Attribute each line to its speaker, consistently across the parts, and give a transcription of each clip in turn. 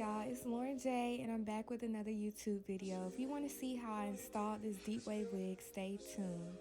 Speaker 1: y'all, it's Lauren J and I'm back with another YouTube video. If you want to see how I installed this deep wave wig, stay tuned.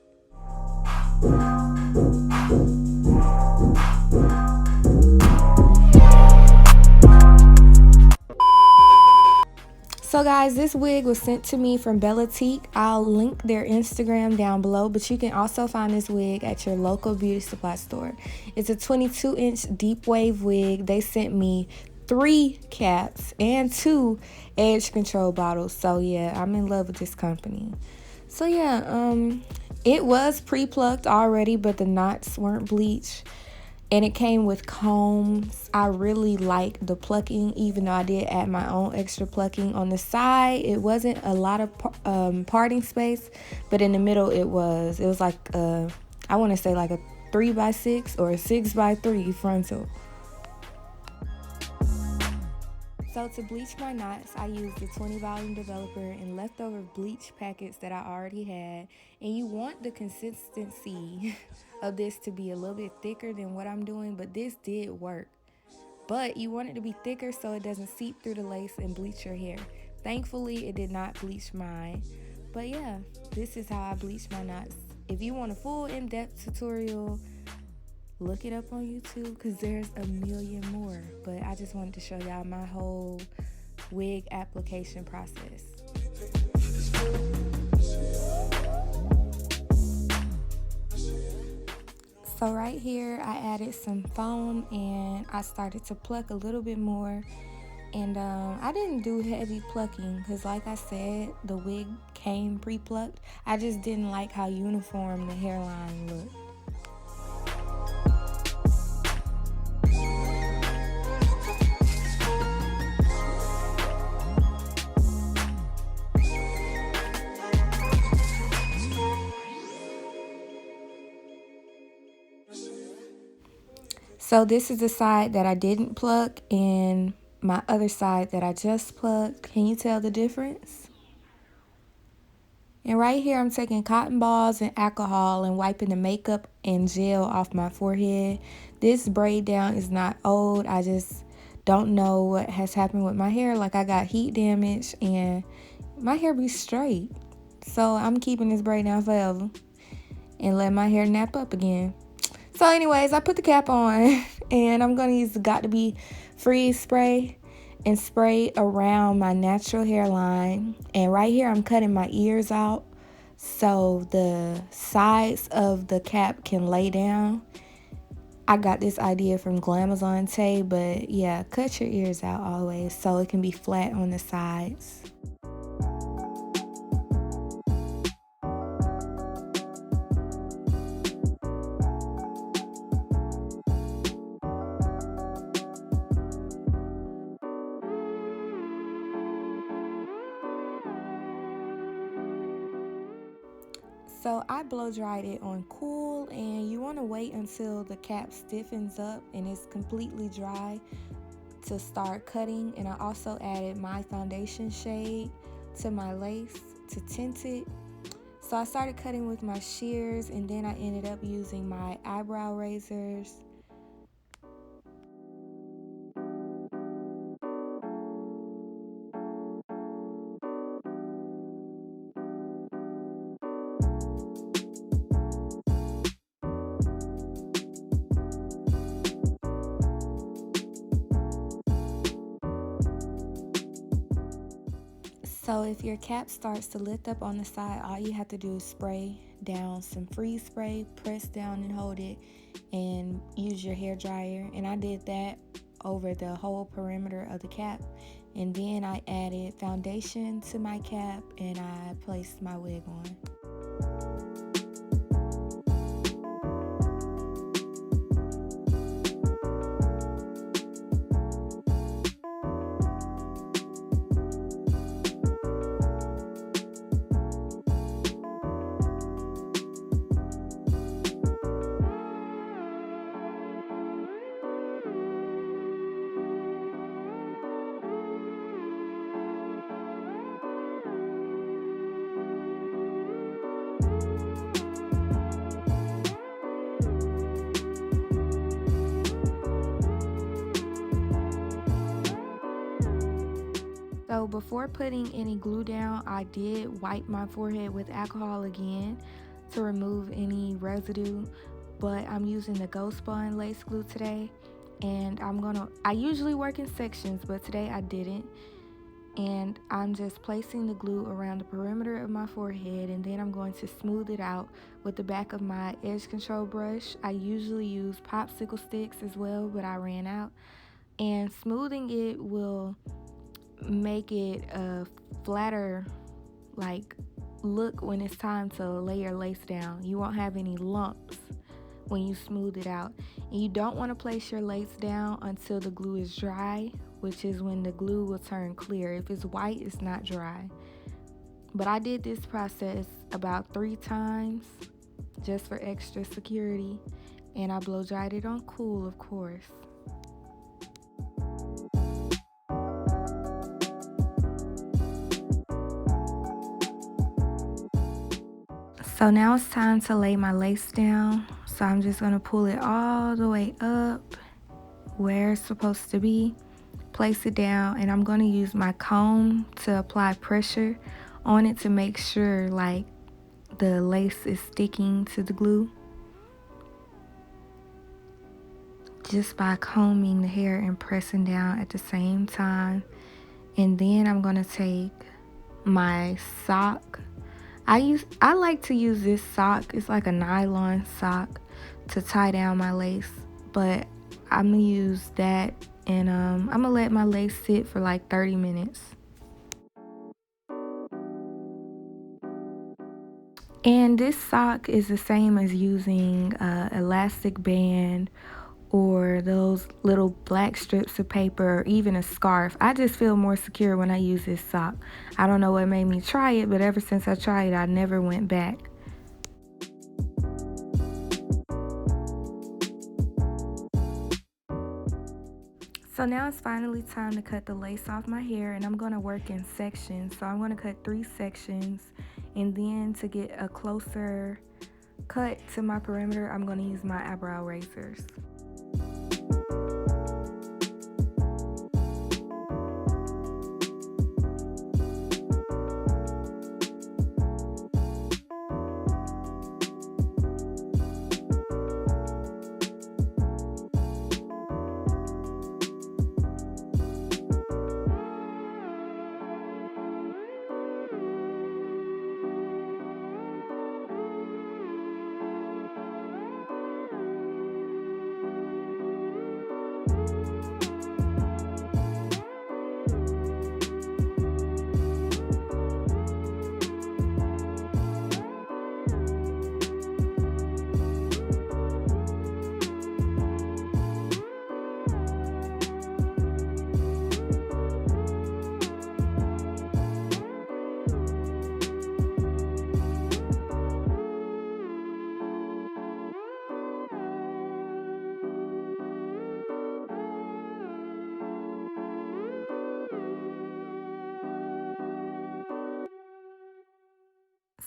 Speaker 1: So guys, this wig was sent to me from Bellatique. I'll link their Instagram down below, but you can also find this wig at your local beauty supply store. It's a 22-inch deep wave wig. They sent me 3 caps and 2 edge control bottles. So yeah, I'm in love with this company. So yeah, it was pre-plucked already, but the knots weren't bleached. And it came with combs. I really like the plucking, even though I did add my own extra plucking on the side. It wasn't a lot of parting space, but in the middle it was. It was like I want to say like a 3x6 or a 6x3 frontal. So to bleach my knots, I used the 20 volume developer and leftover bleach packets that I already had. And you want the consistency of this to be a little bit thicker than what I'm doing, but this did work. But you want it to be thicker so it doesn't seep through the lace and bleach your hair. Thankfully, it did not bleach mine. But yeah, this is how I bleach my knots. If you want a full in-depth tutorial, look it up on YouTube because there's a million more. But I just wanted to show y'all my whole wig application process. So right here, I added some foam and I started to pluck a little bit more. And I didn't do heavy plucking because like I said, the wig came pre-plucked. I just didn't like how uniform the hairline looked. So this is the side that I didn't pluck and my other side that I just plucked. Can you tell the difference? And right here I'm taking cotton balls and alcohol and wiping the makeup and gel off my forehead. This braid down is not old. I just don't know what has happened with my hair. Like I got heat damage and my hair be straight. So I'm keeping this braid down forever and let my hair nap up again. So anyways, I put the cap on and I'm going to use the Got To Be Freeze spray and spray around my natural hairline. And right here, I'm cutting my ears out so the sides of the cap can lay down. I got this idea from Glamazon Tay, but yeah, cut your ears out always so it can be flat on the sides. So I blow dried it on cool, and you want to wait until the cap stiffens up and it's completely dry to start cutting. And I also added my foundation shade to my lace to tint it. So I started cutting with my shears and then I ended up using my eyebrow razors. So if your cap starts to lift up on the side, all you have to do is spray down some freeze spray, press down and hold it, and use your hair dryer. And I did that over the whole perimeter of the cap. And then I added foundation to my cap and I placed my wig on. So before putting any glue down, I did wipe my forehead with alcohol again to remove any residue, but I'm using the Ghost Bond lace glue today, and I usually work in sections, but today I didn't. And I'm just placing the glue around the perimeter of my forehead, and then I'm going to smooth it out with the back of my edge control brush. I usually use popsicle sticks as well, but I ran out. And smoothing it will make it a flatter like look when it's time to lay your lace down. You won't have any lumps when you smooth it out. And you don't want to place your lace down until the glue is dry, which is when the glue will turn clear. If it's white, it's not dry. But I did this process about 3 times just for extra security, and I blow dried it on cool, of course. So now it's time to lay my lace down. So I'm just going to pull it all the way up where it's supposed to be, place it down, and I'm going to use my comb to apply pressure on it to make sure like the lace is sticking to the glue. Just by combing the hair and pressing down at the same time. And then I'm going to take my sock. I like to use this sock. It's like a nylon sock to tie down my lace, but I'm gonna use that, and I'm gonna let my lace sit for like 30 minutes. And this sock is the same as using elastic band or those little black strips of paper, or even a scarf. I just feel more secure when I use this sock. I don't know what made me try it, but ever since I tried it, I never went back. So now it's finally time to cut the lace off my hair, and I'm going to work in sections. So I'm going to cut 3 sections, and then to get a closer cut to my perimeter, I'm going to use my eyebrow razors.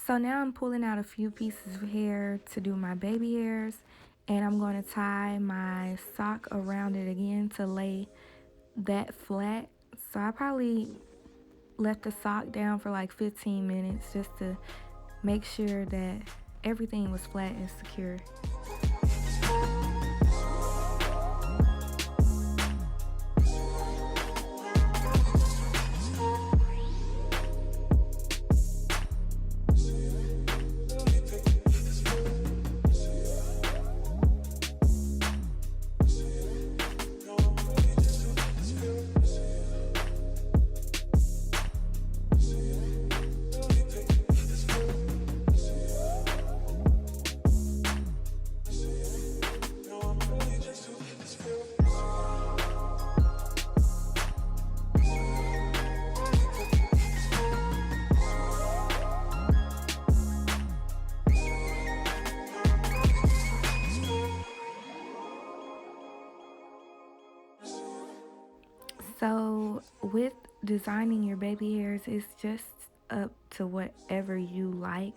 Speaker 1: So now I'm pulling out a few pieces of hair to do my baby hairs, and I'm going to tie my sock around it again to lay that flat. So I probably left the sock down for like 15 minutes just to make sure that everything was flat and secure. So with designing your baby hairs, it's just up to whatever you like.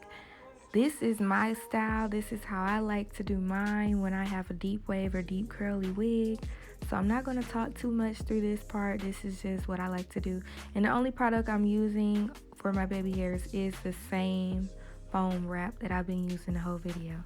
Speaker 1: This is my style. This is how I like to do mine when I have a deep wave or deep curly wig. So I'm not going to talk too much through this part. This is just what I like to do. And the only product I'm using for my baby hairs is the same foam wrap that I've been using the whole video.